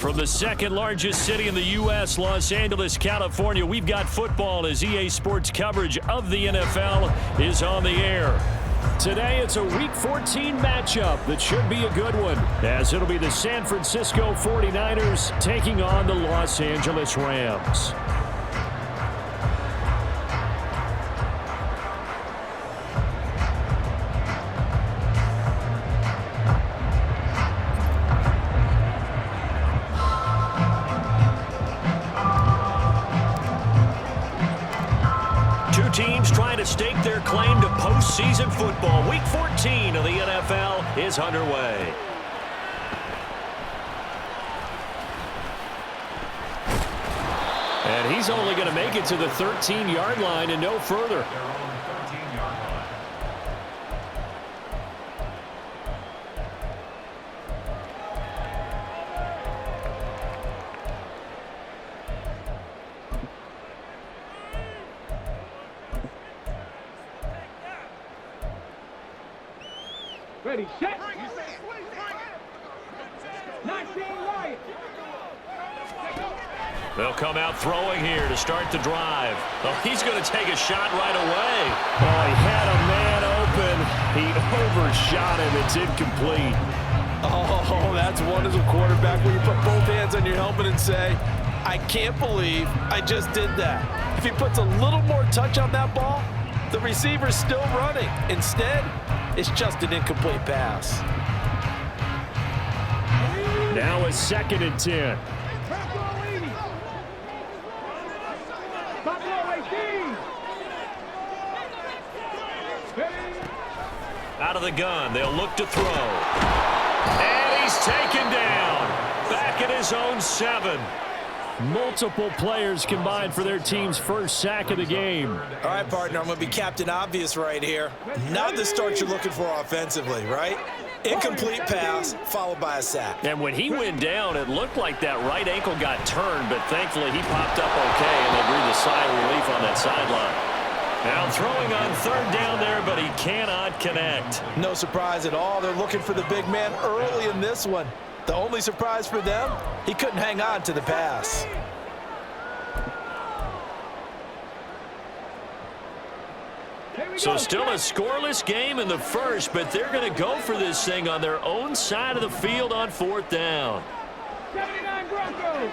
From the second largest city in the U.S., Los Angeles, California, we've got football as EA Sports coverage of the NFL is on the air. Today, it's a Week 14 matchup that should be a good one, as it'll be the San Francisco 49ers taking on the Los Angeles Rams. Teams trying to stake their claim to postseason football. Week 14 of the NFL is underway. And he's only going to make it to the 13-yard line and no further. Ready, set. 19 right. They'll come out throwing here to start the drive. Oh, he's going to take a shot right away. Oh, he had a man open. He overshot him. It's incomplete. Oh, that's one as a quarterback where you put both hands on your helmet and say, I can't believe I just did that. If he puts a little more touch on that ball, the receiver's still running. Instead, it's just an incomplete pass. Now a 2nd and 10. Out of the gun, they'll look to throw. And he's taken down. Back at his own 7. Multiple players combined for their team's first sack of the game. All right, partner, I'm going to be Captain Obvious right here. Not the start you're looking for offensively, right? Incomplete pass, followed by a sack. And when he went down, it looked like that right ankle got turned, but thankfully he popped up okay, and they breathed a sigh of relief on that sideline. Now throwing on 3rd down there, but he cannot connect. No surprise at all. They're looking for the big man early in this one. The only surprise for them, he couldn't hang on to the pass. So still a scoreless game in the first, but they're going to go for this thing on their own side of the field on 4th down. 79 Broncos.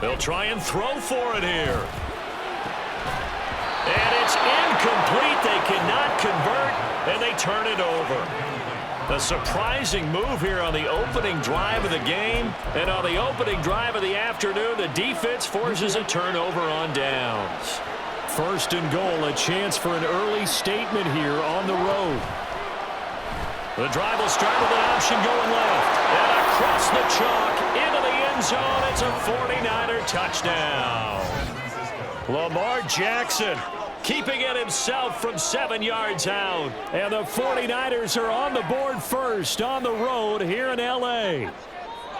They'll try and throw for it here. And it's incomplete. They cannot convert, and they turn it over. A surprising move here on the opening drive of the game. And on the opening drive of the afternoon, the defense forces a turnover on downs. 1st and goal, a chance for an early statement here on the road. The drive will start with an option going left. And across the chalk into the end zone. It's a 49er touchdown. Lamar Jackson keeping it himself from 7 yards out. And the 49ers are on the board first on the road here in L.A.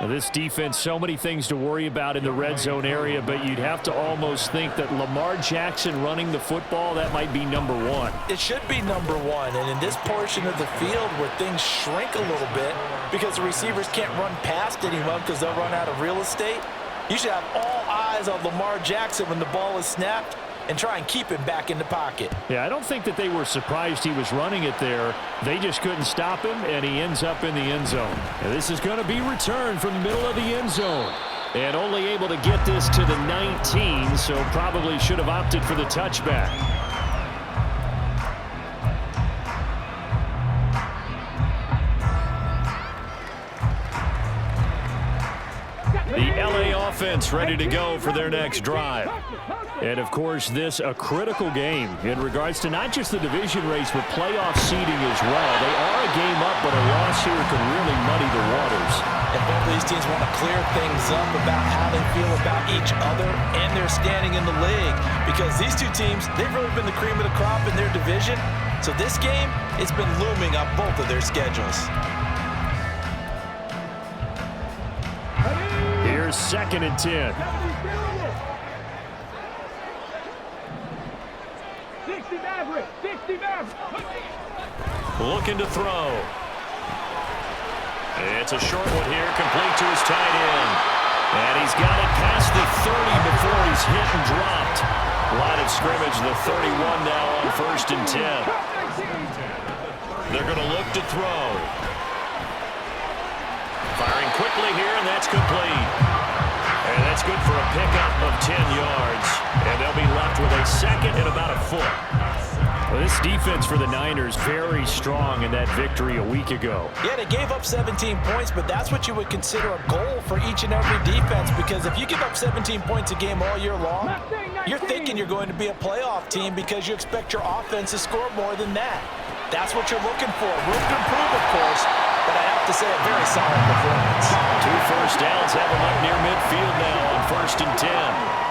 Now, this defense, so many things to worry about in the red zone area, but you'd have to almost think that Lamar Jackson running the football, that might be number 1. It should be number 1, and in this portion of the field where things shrink a little bit because the receivers can't run past anyone because they'll run out of real estate, you should have all eyes on Lamar Jackson when the ball is snapped and try and keep him back in the pocket. Yeah, I don't think that they were surprised he was running it there. They just couldn't stop him, and he ends up in the end zone. And this is going to be returned from the middle of the end zone. And only able to get this to the 19, so probably should have opted for the touchback. The LA offense ready to go for their next drive. And, of course, this a critical game in regards to not just the division race, but playoff seeding as well. They are a game up, but a loss here could really muddy the waters. And both of these teams want to clear things up about how they feel about each other and their standing in the league. Because these two teams, they've really been the cream of the crop in their division. So this game, it's been looming on both of their schedules. Here's 2nd and 10. 60 Maverick. 60 Maverick. Looking to throw. It's a short one here, complete to his hit and dropped. Line of scrimmage, the 31 now on 1st and 10. They're going to look to throw. Firing quickly here, and that's complete. And that's good for a pickup of 10 yards. And they'll be left with a second and about a foot. Well, this defense for the Niners very strong in that victory a week ago. Yeah, they gave up 17 points, but that's what you would consider a goal for each and every defense, because if you give up 17 points a game all year long, you're thinking you're going to be a playoff team because you expect your offense to score more than that. That's what you're looking for. Room to improve, of course, but I have to say a very solid performance. 2 first downs have them up near midfield now on 1st and 10.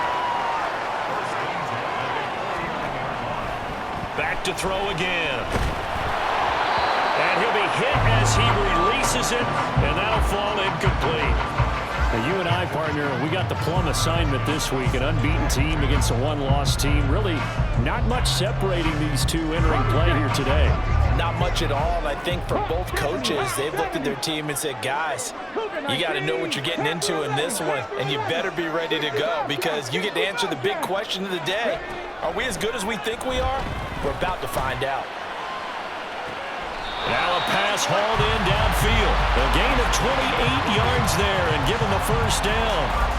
Back to throw again. And he'll be hit as he releases it, and that'll fall incomplete. Now, you and I, partner, we got the plum assignment this week, an unbeaten team against a one-loss team. Really not much separating these two entering play here today. Not much at all, and I think for both coaches, they've looked at their team and said, guys, you got to know what you're getting into in this one, and you better be ready to go because you get to answer the big question of the day. Are we as good as we think we are? We're about to find out. Now a pass hauled in downfield. A gain of 28 yards there and given the first down.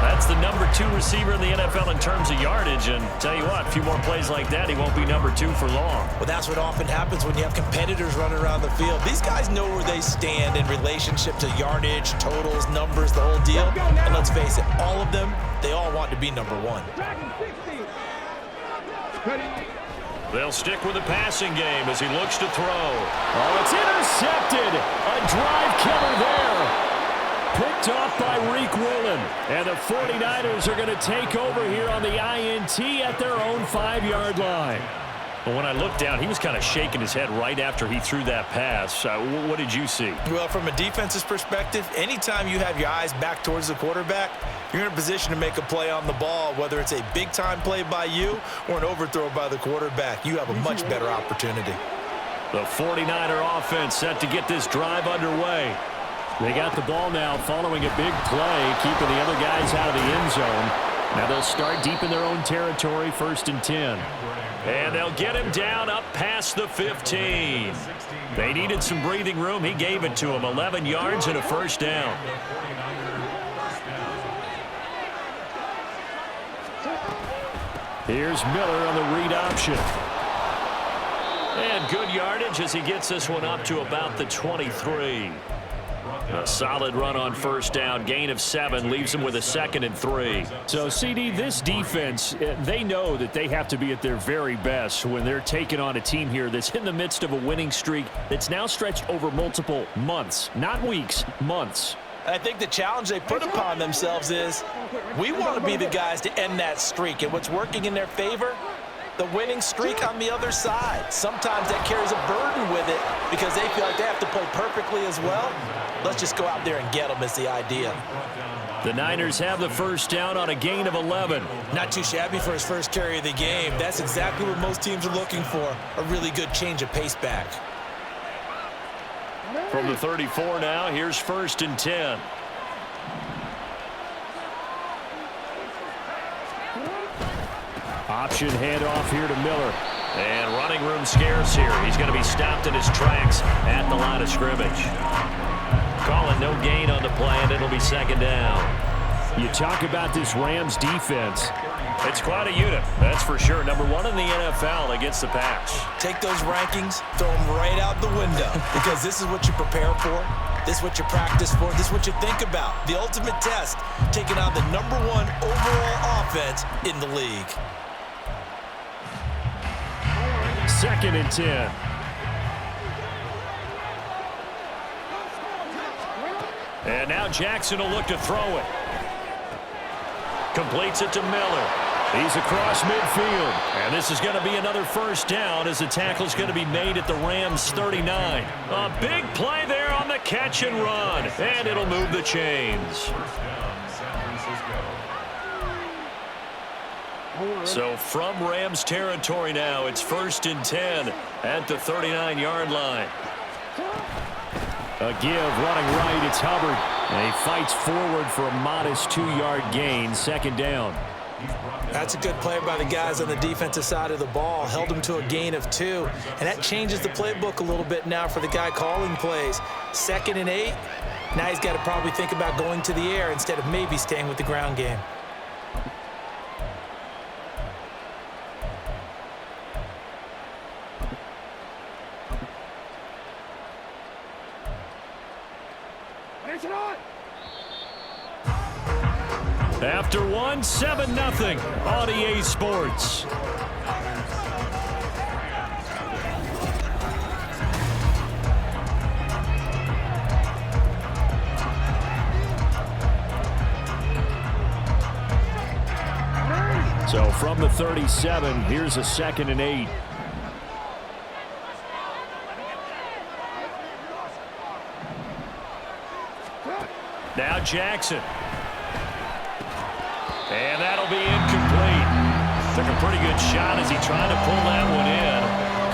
That's the number 2 receiver in the NFL in terms of yardage. And tell you what, a few more plays like that, he won't be number 2 for long. Well, that's what often happens when you have competitors running around the field. These guys know where they stand in relationship to yardage, totals, numbers, the whole deal. And let's face it, all of them, they all want to be number 1. They'll stick with the passing game as he looks to throw. Oh, it's intercepted. A drive killer there. Picked off by Reek Woolen. And the 49ers are going to take over here on the INT at their own 5-yard line. But when I looked down, he was kind of shaking his head right after he threw that pass. What did you see? Well, from a defense's perspective, anytime you have your eyes back towards the quarterback, you're in a position to make a play on the ball, whether it's a big-time play by you or an overthrow by the quarterback. You have a much better opportunity. The 49er offense set to get this drive underway. They got the ball now following a big play, keeping the other guys out of the end zone. Now they'll start deep in their own territory, 1st and 10. And they'll get him down up past the 15. They needed some breathing room. He gave it to him. 11 yards and a first down. Here's Miller on the read option. And good yardage as he gets this one up to about the 23. A solid run on first down. Gain of 7 leaves them with a 2nd and 3. So, CD, this defense, they know that they have to be at their very best when they're taking on a team here that's in the midst of a winning streak that's now stretched over multiple months. Not weeks, months. I think the challenge they put upon themselves is we want to be the guys to end that streak. And what's working in their favor? The winning streak on the other side. Sometimes that carries a burden with it because they feel like they have to play perfectly as well. Let's just go out there and get them is the idea. The Niners have the first down on a gain of 11. Not too shabby for his first carry of the game. That's exactly what most teams are looking for, a really good change of pace back. From the 34 now, here's 1st and 10. Option handoff here to Miller. And running room scarce here. He's going to be stopped in his tracks at the line of scrimmage. Calling no gain on the play, and it'll be 2nd down. You talk about this Rams defense. It's quite a unit, that's for sure. Number 1 in the NFL against the pass. Take those rankings, throw them right out the window because this is what you prepare for. This is what you practice for. This is what you think about. The ultimate test, taking on the number 1 overall offense in the league. 2nd and 10. And now Jackson will look to throw it. Completes it to Miller. He's across midfield. And this is going to be another first down as the tackle's going to be made at the Rams 39. A big play there on the catch and run. And it'll move the chains. So from Rams territory now, it's 1st and 10 at the 39-yard line. A give running right. It's Hubbard. And he fights forward for a modest 2-yard gain. 2nd down. That's a good play by the guys on the defensive side of the ball. Held them to a gain of 2. And that changes the playbook a little bit now for the guy calling plays. 2nd and 8. Now he's got to probably think about going to the air instead of maybe staying with the ground game. After one, 7-0 on EA Sports. So from the 37, here's a 2nd and 8. Now Jackson. And that'll be incomplete. Took a pretty good shot as he tried to pull that one in.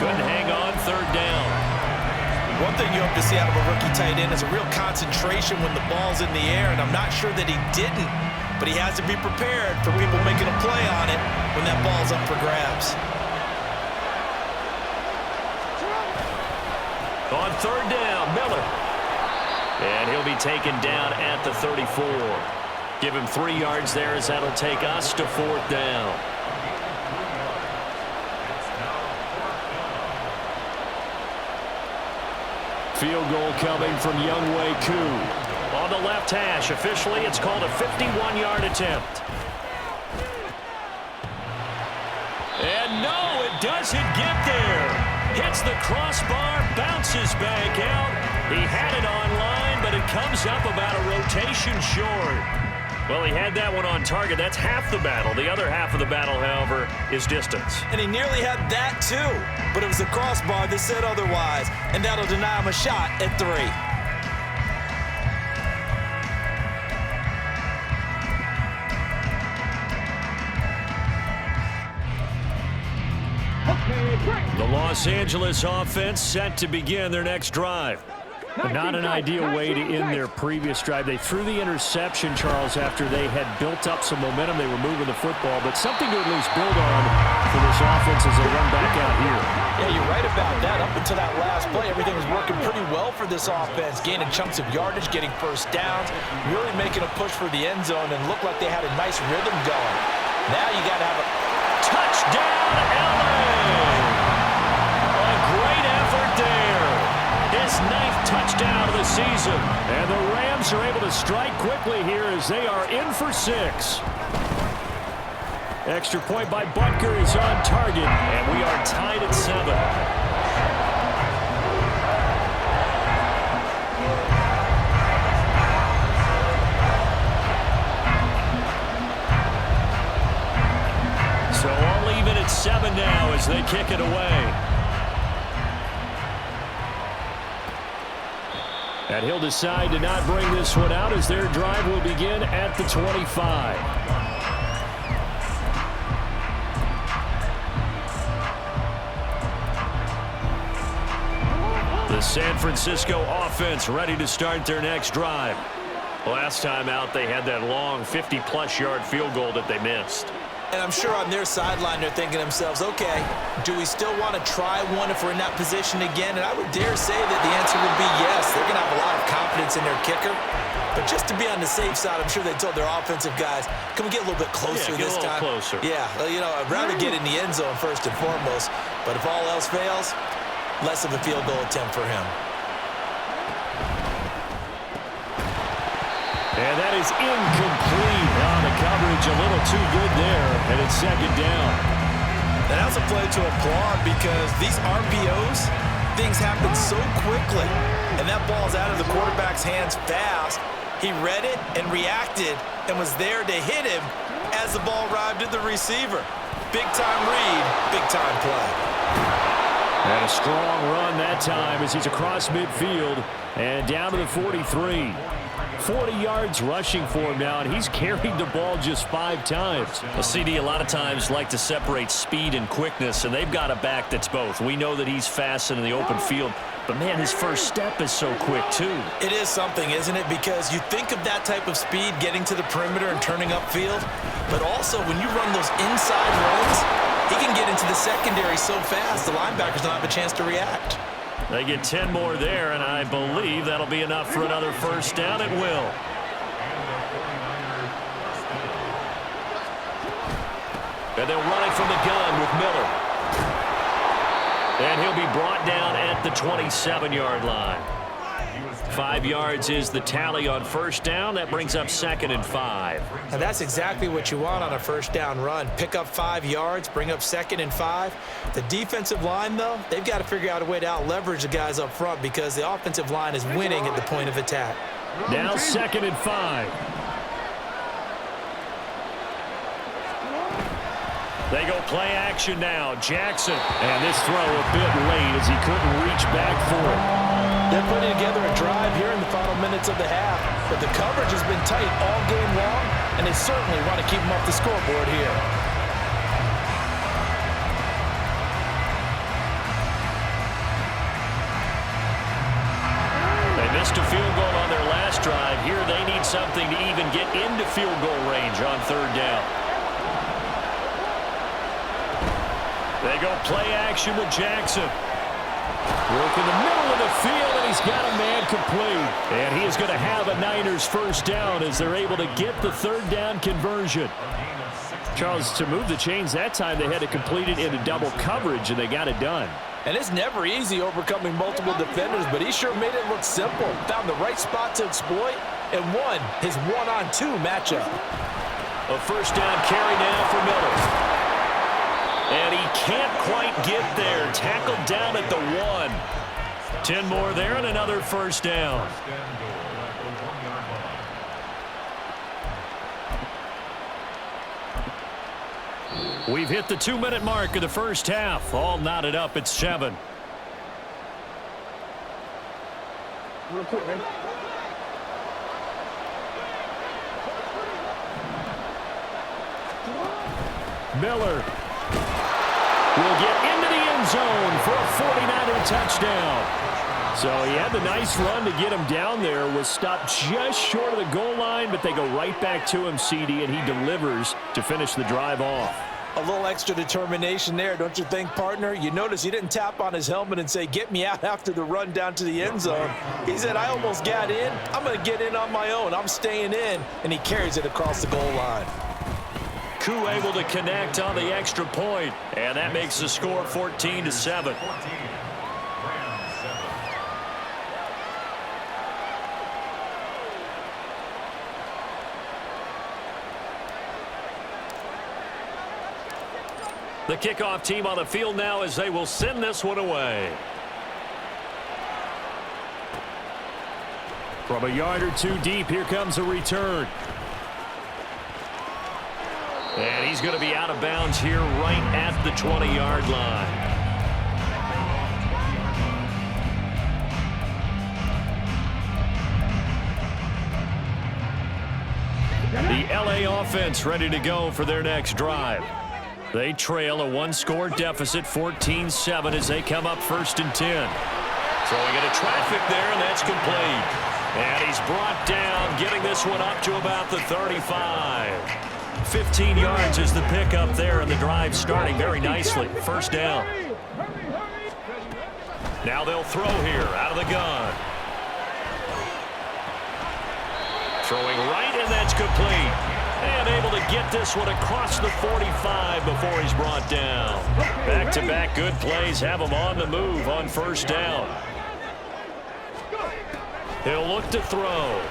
Couldn't hang on, 3rd down. One thing you hope to see out of a rookie tight end is a real concentration when the ball's in the air, and I'm not sure that he didn't, but he has to be prepared for people making a play on it when that ball's up for grabs. On 3rd down, Miller. And he'll be taken down at the 34. Give him 3 yards there as that'll take us to 4th down. Field goal coming from Younghoe Koo. On the left hash, officially it's called a 51-yard attempt. And no, it doesn't get there. Hits the crossbar, bounces back out. He had it online, but it comes up about a rotation short. Well, he had that one on target. That's half the battle. The other half of the battle, however, is distance. And he nearly had that, too. But it was the crossbar that said otherwise, and that'll deny him a shot at 3. The Los Angeles offense set to begin their next drive. Not an ideal way to end their previous drive. They threw the interception, Charles, after they had built up some momentum. They were moving the football, but something to at least build on for this offense as they run back out here. Yeah, you're right about that. Up until that last play, everything was working pretty well for this offense, gaining chunks of yardage, getting first downs, really making a push for the end zone, and looked like they had a nice rhythm going. Now you got to have a touchdown, LA! A great effort there. His 9th touchdown of the season. And the Rams are able to strike quickly here as they are in for 6. Extra point by Butker is on target, and we are tied at 7. So all even at 7 now as they kick it away. And he'll decide to not bring this one out as their drive will begin at the 25. The San Francisco offense ready to start their next drive. Last time out, they had that long 50-plus yard field goal that they missed. And I'm sure on their sideline they're thinking to themselves, okay, do we still want to try one if we're in that position again? And I would dare say that the answer would be yes. They're going to have a lot of confidence in their kicker. But just to be on the safe side, I'm sure they told their offensive guys, can we get a little bit closer this time? Closer. Yeah, well, you know, I'd rather get in the end zone first and foremost. But if all else fails, less of a field goal attempt for him. And that is incomplete. On the coverage, a little too good there, and it's 2nd down. And that's a play to applaud because these RPOs, things happen so quickly. And that ball's out of the quarterback's hands fast. He read it and reacted and was there to hit him as the ball arrived at the receiver. Big-time read, big-time play. And a strong run that time as he's across midfield and down to the 43. 40 yards rushing for him now, and he's carried the ball just 5 times. Well, CD a lot of times like to separate speed and quickness, and they've got a back that's both. We know that he's fast in the open field, but, man, his first step is so quick, too. It is something, isn't it? Because you think of that type of speed getting to the perimeter and turning upfield, but also when you run those inside runs, he can get into the secondary so fast the linebackers don't have a chance to react. They get 10 more there, and I believe that'll be enough for another first down. It will. And they'll run it from the gun with Miller. And he'll be brought down at the 27-yard line. 5 yards is the tally on first down. That brings up 2nd and 5. And that's exactly what you want on a first down run. Pick up 5 yards, bring up 2nd and 5. The defensive line, though, they've got to figure out a way to out-leverage the guys up front because the offensive line is winning at the point of attack. Now 2nd and 5. They go play action now. Jackson. And this throw a bit late as he couldn't reach back for it. They're putting together a drive here in the final minutes of the half, but the coverage has been tight all game long, and they certainly want to keep them off the scoreboard here. They missed a field goal on their last drive. Here they need something to even get into field goal range on 3rd down. They go play action with Jackson. Work in the middle of the field, and he's got a man complete. And he is going to have a Niners first down as they're able to get the 3rd down conversion. Charles, to move the chains that time, they had to complete it into double coverage, and they got it done. And it's never easy overcoming multiple defenders, but he sure made it look simple. Found the right spot to exploit and won his 1-on-2 matchup. A first down carry now for Miller. And he can't quite get there. Tackled down at the 1. 10 more there and another first down. We've hit the 2-minute mark of the first half. All knotted up at 7. Miller will get into the end zone for a 49er touchdown. So he had the nice run to get him down there, was stopped just short of the goal line, but they go right back to him, CD, and he delivers to finish the drive off. A little extra determination there, don't you think, partner? You notice he didn't tap on his helmet and say, get me out after the run down to the end zone. He said, I almost got in. I'm going to get in on my own. I'm staying in. And he carries it across the goal line. Koo able to connect on the extra point, and that makes the score 14-7. The kickoff team on the field now as they will send this one away. From a yard or two deep, here comes a return. And he's going to be out of bounds here right at the 20-yard line. The LA offense ready to go for their next drive. They trail a one-score deficit, 14-7, as they come up 1st and 10. Throwing into traffic there, and that's complete. And he's brought down, getting this one up to about the 35. 15 yards is the pickup there, and the drive starting very nicely. First down. Now they'll throw here out of the gun. Throwing right, and that's complete. And able to get this one across the 45 before he's brought down. Back-to-back good plays have him on the move on first down. He'll look to throw.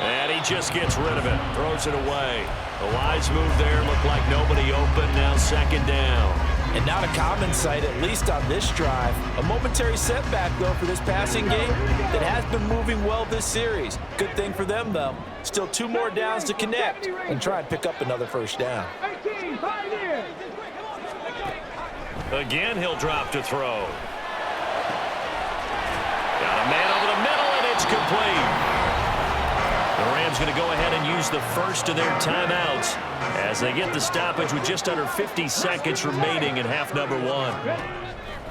And he just gets rid of it. Throws it away. A wise move there. Looked like nobody open. Now 2nd down. And not a common sight, at least on this drive. A momentary setback, though, for this passing game that has been moving well this series. Good thing for them, though. Still 2 more downs to connect and try and pick up another first down. Again, he'll drop to throw. Got a man over the complete. The Rams going to go ahead and use the first of their timeouts as they get the stoppage with just under 50 seconds remaining in half number one.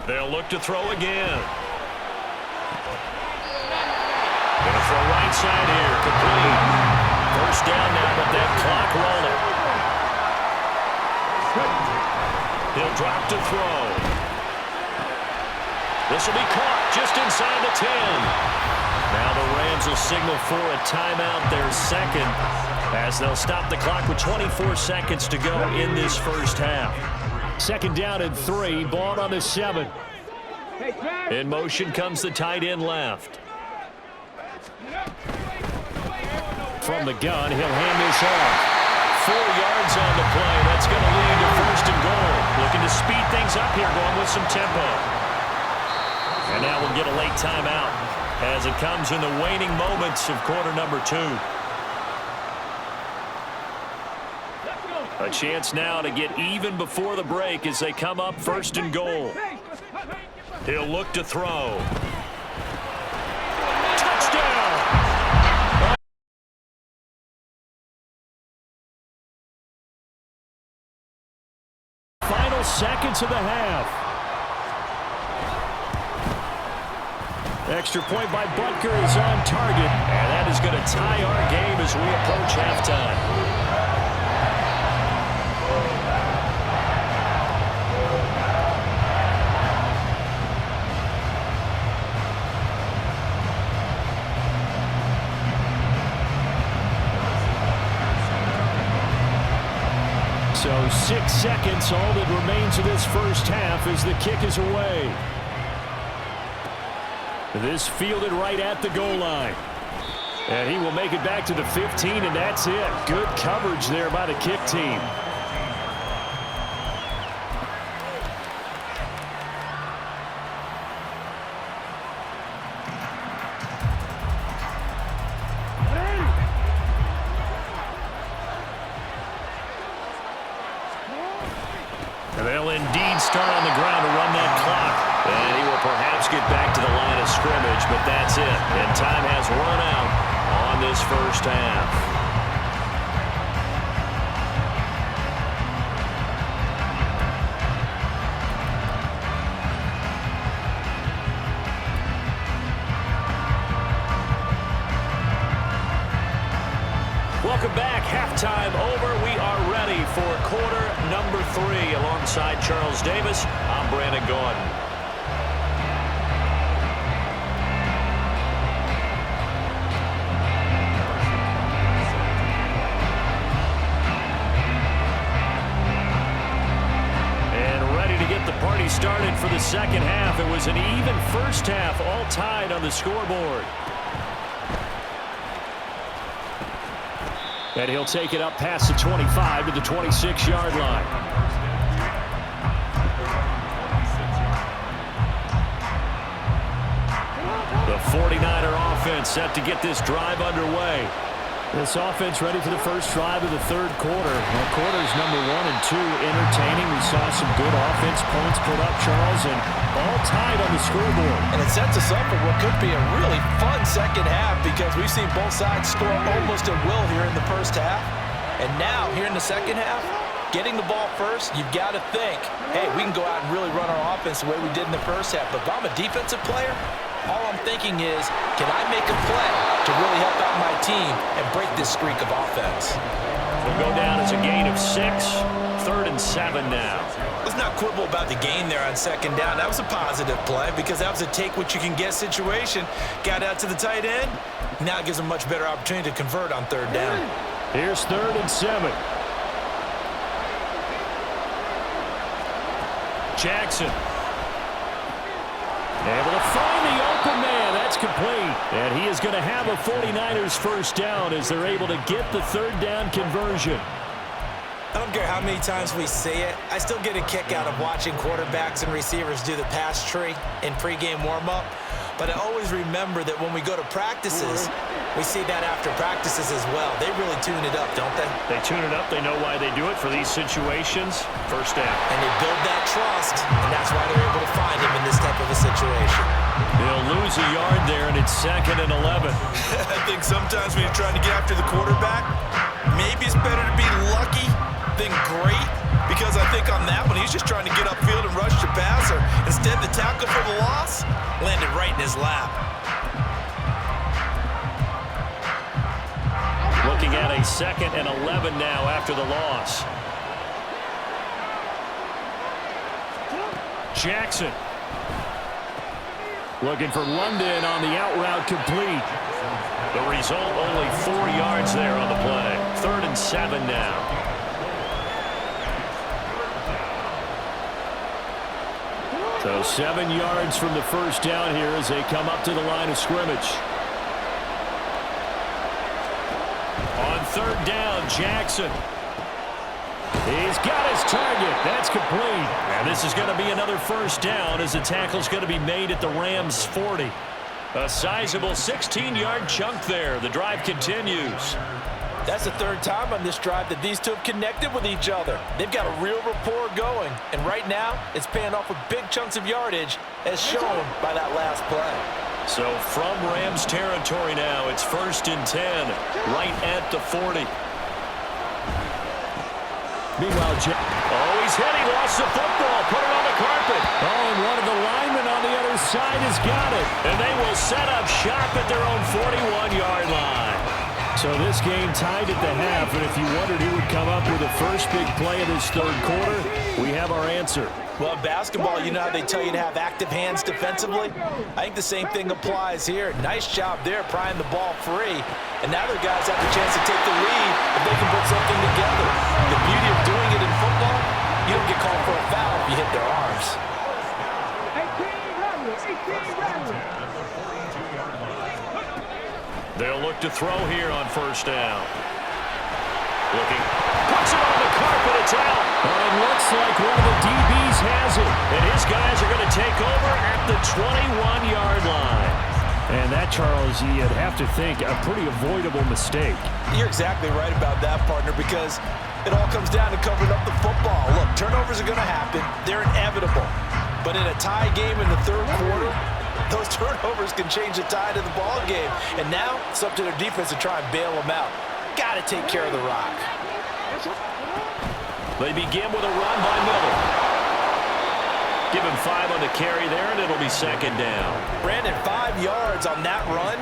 They'll look to throw again. Going to throw right side here, complete. First down now with that clock rolling. He'll drop to throw. This will be caught just inside the 10. Now the Rams will signal for a timeout, their second, as they'll stop the clock with 24 seconds to go in this first half. Second down and 3, ball on the 7. In motion comes the tight end left. From the gun, he'll hand this off. 4 yards on the play. That's going to lead to first and goal. Looking to speed things up here, going with some tempo. And now we'll get a late timeout as it comes in the waning moments of quarter number 2. A chance now to get even before the break as they come up first and goal. He'll look to throw. Touchdown! Final seconds of the half. Extra point by Butker is on target. And that is going to tie our game as we approach halftime. So 6 seconds, all that remains of this first half as the kick is away. This fielded right at the goal line. And he will make it back to the 15, and that's it. Good coverage there by the kick team. And they'll indeed start on the ground to run that clock. And he will perhaps get back to the line of scrimmage, but that's it. And time has run out on this first half. Welcome back. Halftime over. We are ready for quarter number 3. Alongside Charles Davis, I'm Brandon Gordon. And ready to get the party started for the second half. It was an even first half, all tied on the scoreboard. And he'll take it up past the 25 to the 26-yard line. The 49er offense set to get this drive underway. This offense ready for the first drive of the third quarter. Well, quarters number 1 and 2 entertaining. We saw some good offense points put up, Charles, and all tied on the scoreboard. And it sets us up for what could be a really fun second half because we've seen both sides score almost at will here in the first half. And now, here in the second half, getting the ball first, you've got to think, hey, we can go out and really run our offense the way we did in the first half. But if I'm a defensive player, all I'm thinking is, can I make a play to really help out my team and break this streak of offense? It'll go down as a gain of 6. 3rd and 7 now. Let's not quibble about the gain there on second down. That was a positive play because that was a take-what-you-can-get situation. Got out to the tight end. Now it gives them a much better opportunity to convert on 3rd down. Here's 3rd and 7. Jackson. Able to find the open man. That's complete. And he is going to have a 49ers first down as they're able to get the 3rd down conversion. I don't care how many times we see it. I still get a kick out of watching quarterbacks and receivers do the pass tree in pregame warm-up. But but I always remember that when we go to practices, we see that after practices as well. They really tune it up, don't they? They tune it up. They know why they do it for these situations. First down. And they build that trust, and that's why they're able to find him in this type of a situation. They'll lose a yard there, and it's 2nd and 11. I think sometimes when you're trying to get after the quarterback, maybe it's better to be lucky than great, because I think on that one, he's just trying to get upfield and rush the passer. Instead, the tackle for the loss landed right in his lap. Looking at a 2nd and 11 now after the loss. Jackson. Looking for London on the out route complete. The result, only 4 yards there on the play. 3rd and 7 now. So 7 yards from the first down here as they come up to the line of scrimmage. On 3rd down, Jackson. He's got his target. That's complete. And this is going to be another first down as the tackle's going to be made at the Rams' 40. A sizable 16-yard chunk there. The drive continues. That's the 3rd time on this drive that these two have connected with each other. They've got a real rapport going. And right now, it's paying off with big chunks of yardage, as shown by that last play. So from Rams territory now, it's 1st and 10, right at the 40. Meanwhile, he's hit. He lost the football. Put it on the carpet. Oh, and one of the linemen on the other side has got it. And they will set up shop at their own 41-yard line. So this game tied at the half, and if you wondered who would come up with the first big play of this 3rd quarter, we have our answer. Well, in basketball, you know how they tell you to have active hands defensively? I think the same thing applies here. Nice job there, prying the ball free. And now their guys have the chance to take the lead if they can put something together. The beauty of doing it in football, you don't get called for a foul if you hit their arms. 18 Rebels. They'll look to throw here on 1st down. Looking. Puts it on the carpet. It's out. And it looks like one of the DBs has it. And his guys are going to take over at the 21-yard line. And that, Charles, you'd have to think a pretty avoidable mistake. You're exactly right about that, partner, because it all comes down to covering up the football. Look, turnovers are going to happen. They're inevitable. But in a tie game in the 3rd quarter, those turnovers can change the tide of the ball game. And now it's up to their defense to try and bail them out. Got to take care of the rock. They begin with a run by Miller. Give him 5 on the carry there, and it'll be 2nd down. Brandon, 5 yards on that run.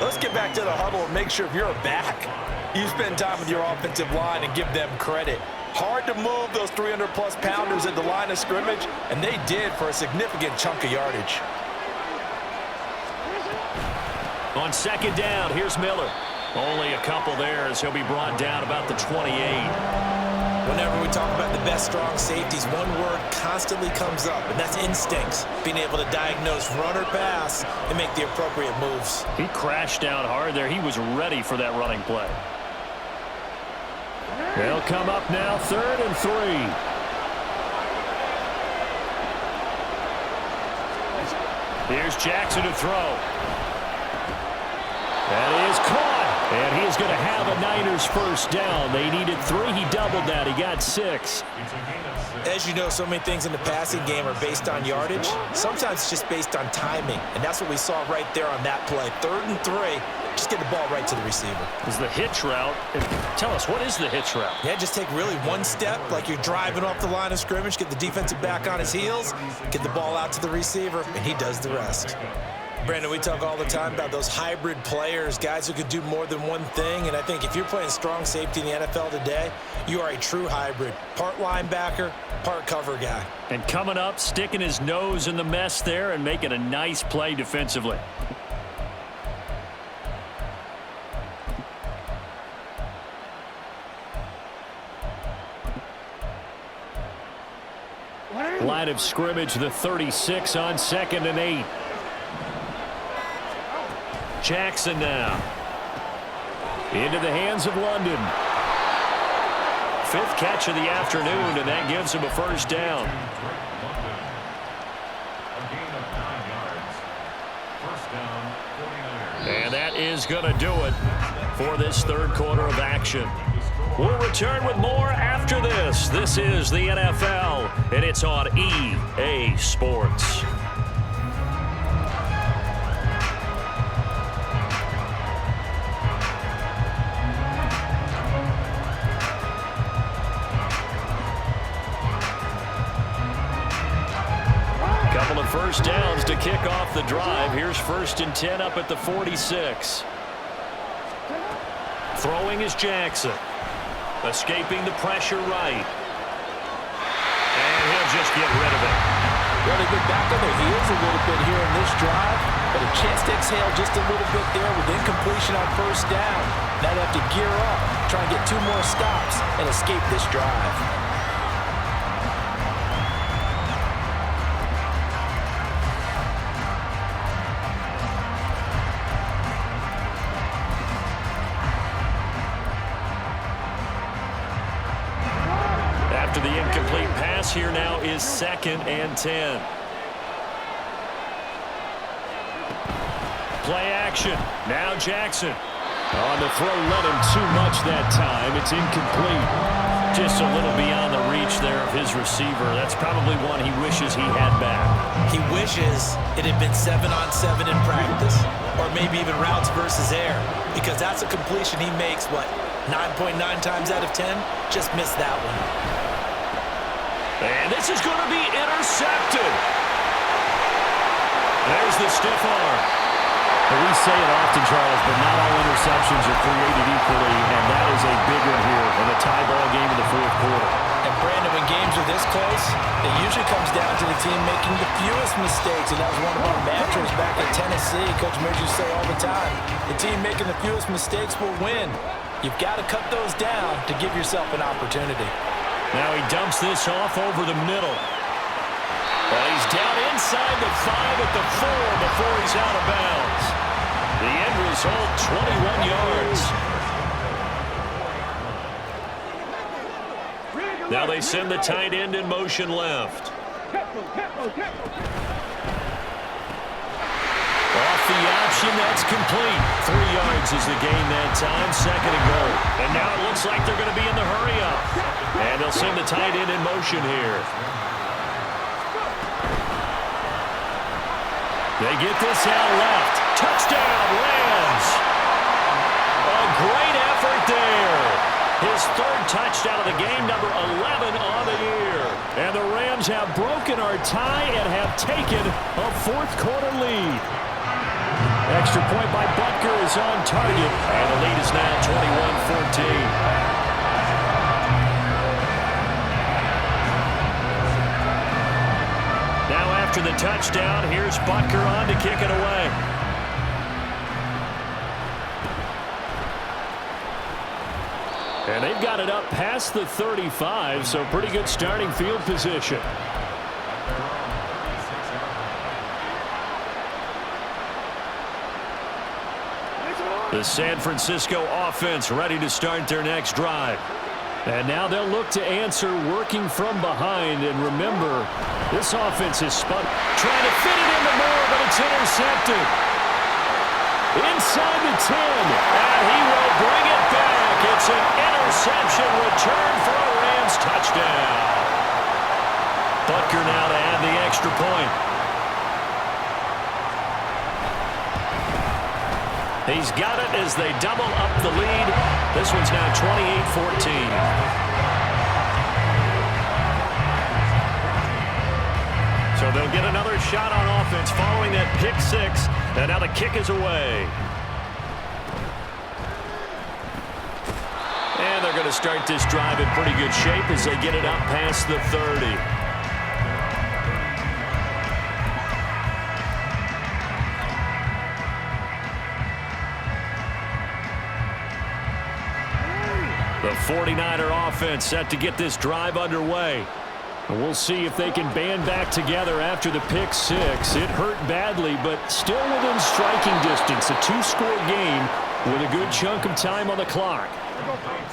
Let's get back to the huddle and make sure if you're a back, you spend time with your offensive line and give them credit. Hard to move those 300-plus pounders at the line of scrimmage, and they did for a significant chunk of yardage. On 2nd down, here's Miller. Only a couple there as he'll be brought down about the 28. Whenever we talk about the best strong safeties, one word constantly comes up, and that's instincts. Being able to diagnose run or pass and make the appropriate moves. He crashed down hard there. He was ready for that running play. They'll come up now, 3rd and 3. Here's Jackson to throw. That is caught. And he's going to have a Niners first down. They needed 3. He doubled that. He got 6. As you know, so many things in the passing game are based on yardage. Sometimes it's just based on timing. And that's what we saw right there on that play. 3rd and 3. Just get the ball right to the receiver. Is the hitch route. Tell us, what is the hitch route? Yeah, just take really one step like you're driving off the line of scrimmage, get the defensive back on his heels, get the ball out to the receiver, and he does the rest. Brandon, we talk all the time about those hybrid players, guys who could do more than one thing, and I think if you're playing strong safety in the NFL today, you are a true hybrid. Part linebacker, part cover guy. And coming up, sticking his nose in the mess there and making a nice play defensively. Line of scrimmage, the 36 on 2nd and 8. Jackson now. Into the hands of London. 5th catch of the afternoon, and that gives him a first down. is going to do it for this third quarter of action. We'll return with more after this. This is the NFL, and it's on EA Sports. Couple of first downs to kick off the drive. Here's 1st and 10 up at the 46. Throwing is Jackson. Escaping the pressure right. And he'll just get rid of it. Really good back on their heels a little bit here in this drive, but a chance to exhale just a little bit there with incompletion on first down. Now they have to gear up, try and get 2 more stops, and escape this drive. After the incomplete pass, here now is 2nd and 10. Play action. Now Jackson. On the throw, let him too much that time. It's incomplete. Just a little beyond the reach there of his receiver. That's probably one he wishes he had back. He wishes it had been 7-on-7 in practice, or maybe even routes versus air, because that's a completion he makes, 9.9 times out of 10? Just missed that one. And this is going to be intercepted. There's the stiff arm. We say it often, Charles, but not all interceptions are created equally, and that is a big one here in a tie ball game in the 4th quarter. And Brandon, when games are this close, it usually comes down to the team making the fewest mistakes, and that was one of our mantras back at Tennessee. Coach Major used to say all the time, the team making the fewest mistakes will win. You've got to cut those down to give yourself an opportunity. Now he dumps this off over the middle. Well, he's down inside the 5 at the 4 before he's out of bounds. The end result, 21 yards. Now they send the tight end in motion left. Off the option, that's complete. 3 yards is the gain that time, 2nd and goal. And now it looks like they're going to be in the hurry-up. And they'll send the tight end in motion here. They get this out left. Touchdown, Rams. A great effort there. His 3rd touchdown of the game, number 11 on the year. And the Rams have broken our tie and have taken a 4th quarter lead. Extra point by Butker is on target. And the lead is now 21-14. After the touchdown, here's Butker on to kick it away. And they've got it up past the 35, so pretty good starting field position. The San Francisco offense ready to start their next drive. And now they'll look to answer working from behind. And remember, this offense is spun. Trying to fit it into Moore, but it's intercepted. Inside the 10. And he will bring it back. It's an interception return for a Rams touchdown. Butker now to add the extra point. He's got it as they double up the lead. This one's now 28-14. So they'll get another shot on offense following that pick 6. And now the kick is away. And they're going to start this drive in pretty good shape as they get it up past the 30. The 49er offense set to get this drive underway. And we'll see if they can band back together after the pick 6. It hurt badly, but still within striking distance. A 2-score game with a good chunk of time on the clock.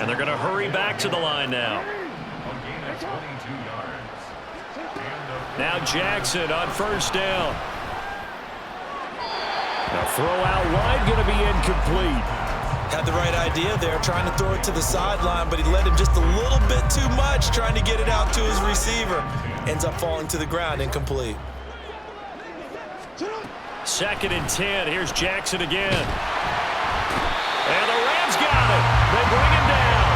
And they're going to hurry back to the line now. Now Jackson on 1st down. Now throw out wide, going to be incomplete. Had the right idea there, trying to throw it to the sideline, but he led him just a little bit too much, trying to get it out to his receiver. Ends up falling to the ground, incomplete. 2nd and 10. Here's Jackson again. And the Rams got it. They bring him down.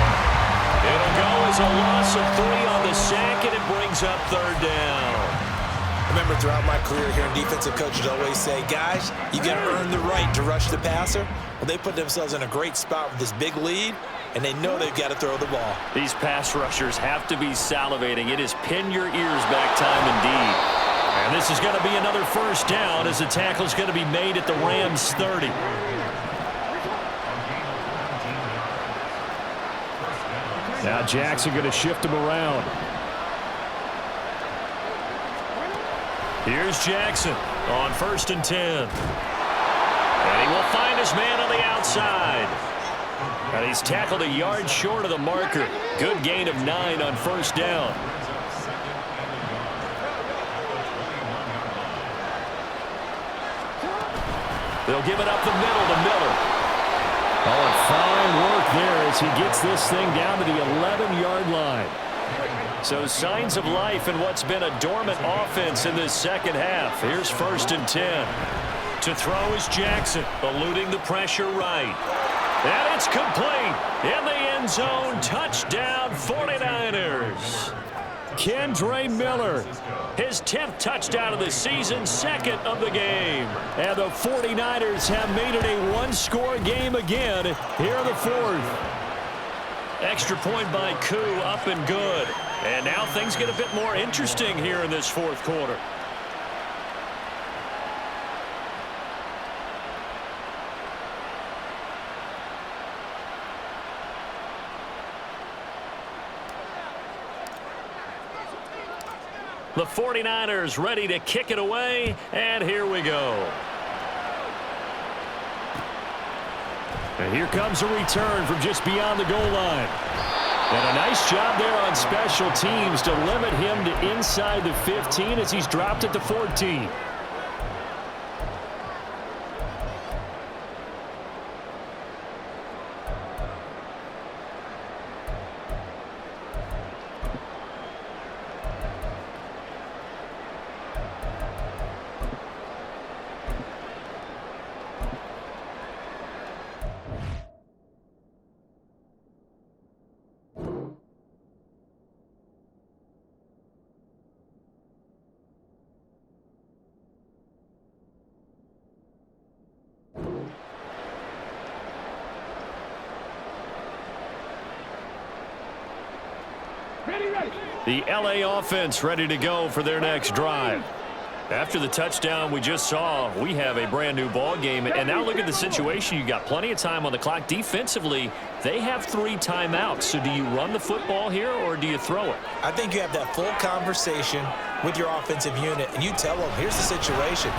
It'll go as a loss of 3 on the sack, and it brings up 3rd down. Remember, throughout my career here, defensive coaches always say, guys, you got to earn the right to rush the passer. Well, they put themselves in a great spot with this big lead, and they know they've got to throw the ball. These pass rushers have to be salivating. It is pin your ears back time indeed. And this is going to be another 1st down as the tackle is going to be made at the Rams 30. Now Jackson going to shift him around. Here's Jackson on 1st and 10. And he will find his man on the outside. And he's tackled a yard short of the marker. Good gain of 9 on 1st down. They'll give it up the middle to Miller. Oh, and fine work there as he gets this thing down to the 11-yard line. So signs of life in what's been a dormant offense in this 2nd half. Here's 1st and 10. To throw is Jackson, eluding the pressure right. And it's complete. In the end zone, touchdown 49ers. Kendre Miller, his 10th touchdown of the season, 2nd of the game. And the 49ers have made it a one-score game again here in the 4th. Extra point by Koo, up and good. And now things get a bit more interesting here in this 4th quarter. The 49ers ready to kick it away, and here we go. And here comes a return from just beyond the goal line. And a nice job there on special teams to limit him to inside the 15 as he's dropped it to 14. The LA offense ready to go for their next drive. After the touchdown we just saw, we have a brand new ball game. And now look at the situation. You got plenty of time on the clock. Defensively, they have 3 timeouts. So do you run the football here or do you throw it? I think you have that full conversation with your offensive unit, and you tell them, here's the situation.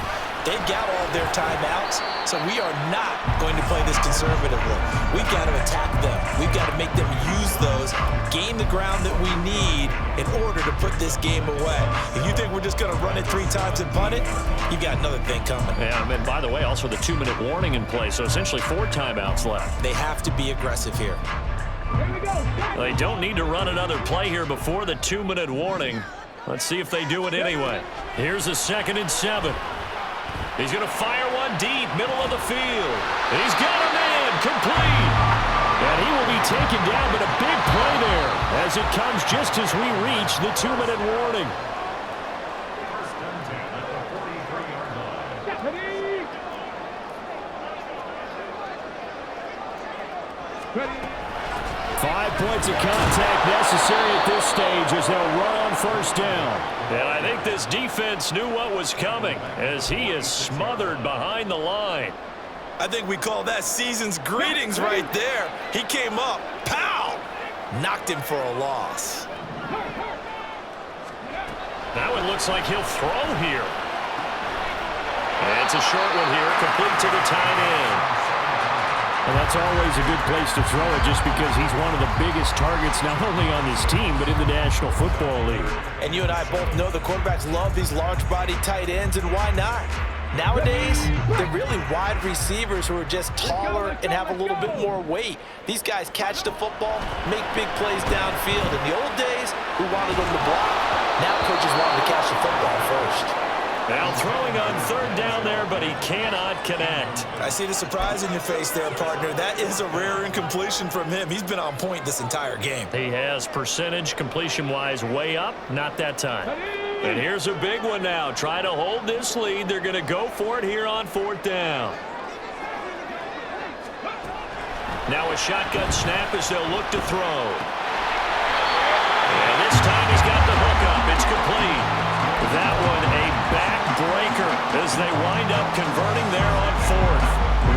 They've got all their timeouts, so we are not going to play this conservatively. We've got to attack them. We've got to make them use those, gain the ground that we need in order to put this game away. If you think we're just going to run it 3 times and punt it, you've got another thing coming. Yeah, and by the way, also the 2-minute warning in play, so essentially 4 timeouts left. They have to be aggressive here. They don't need to run another play here before the 2-minute warning. Let's see if they do it anyway. Here's a 2nd and 7. He's going to fire one deep, middle of the field. He's got a man, complete. And he will be taken down, but a big play there as it comes just as we reach the 2-minute warning. Ready. 5 points of contact necessary at this stage as they'll run on 1st down. And I think this defense knew what was coming as he is smothered behind the line. I think we call that season's greetings right there. He came up, pow! Knocked him for a loss. Now it looks like he'll throw here. And it's a short one here, complete to the tight end. Well, that's always a good place to throw it just because he's one of the biggest targets not only on this team but in the National Football League. And you and I both know the quarterbacks love these large-body tight ends, and why not? Nowadays, they're really wide receivers who are just taller and have a little bit more weight. These guys catch the football, make big plays downfield. In the old days, we wanted them to block. Now coaches want them to catch the football first. Now throwing on third down there, but he cannot connect. I see the surprise in your face there, partner. That is a rare incompletion from him. He's been on point this entire game. He has percentage completion-wise way up, not that time. And here's a big one now. Try to hold this lead. They're going to go for it here on fourth down. Now a shotgun snap as they'll look to throw. And this time he's got the hook up. It's complete. That one a backbreaker as they wind up converting there on fourth.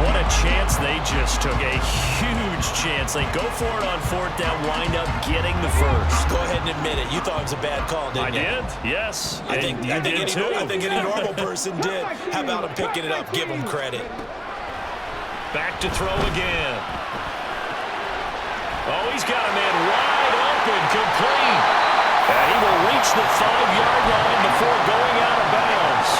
What a chance they just took. A huge chance. They go for it on fourth down, wind up getting the first. Go ahead and admit it. You thought it was a bad call, didn't you? I did, yes. I think any normal person did. How about him picking it up? Give him credit. Back to throw again. Oh, he's got a man wide open, complete. And he will reach the 5-yard line before going out of bounds.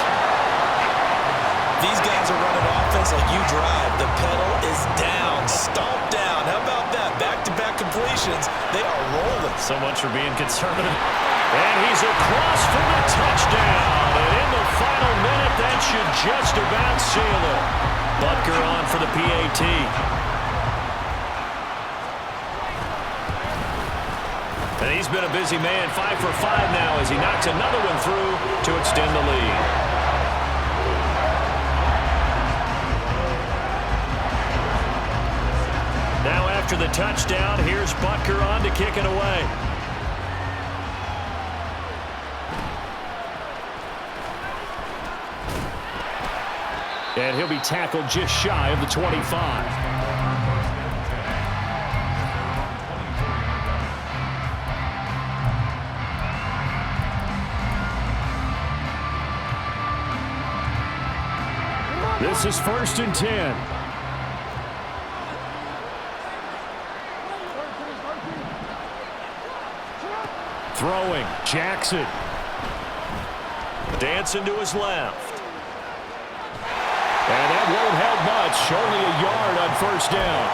These guys are running offense like you drive. The pedal is down, stomp down. How about that? Back-to-back completions. They are rolling. So much for being conservative. And he's across for the touchdown. And in the final minute, that should just about seal it. Butker on for the PAT. And he's been a busy man, 5 for 5 now as he knocks another one through to extend the lead. Now after the touchdown, here's Butker on to kick it away. And he'll be tackled just shy of the 25. This is 1st and 10. Throwing, Jackson. Dancing to his left. And that won't help much. Only a yard on 1st down.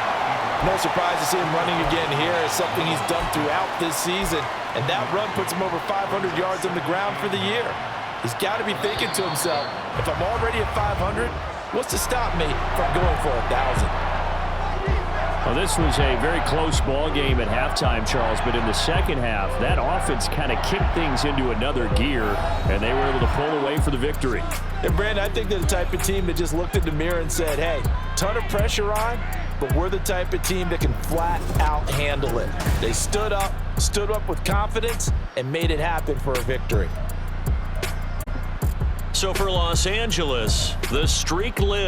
No surprise to see him running again here. It's something he's done throughout this season. And that run puts him over 500 yards on the ground for the year. He's got to be thinking to himself, if I'm already at 500, what's to stop me from going for 1,000? Well, this was a very close ball game at halftime, Charles, but in the second half, that offense kind of kicked things into another gear, and they were able to pull away for the victory. And, Brandon, I think they're the type of team that just looked in the mirror and said, hey, ton of pressure on, but we're the type of team that can flat out handle it. They stood up with confidence, and made it happen for a victory. So for Los Angeles, the streak lives.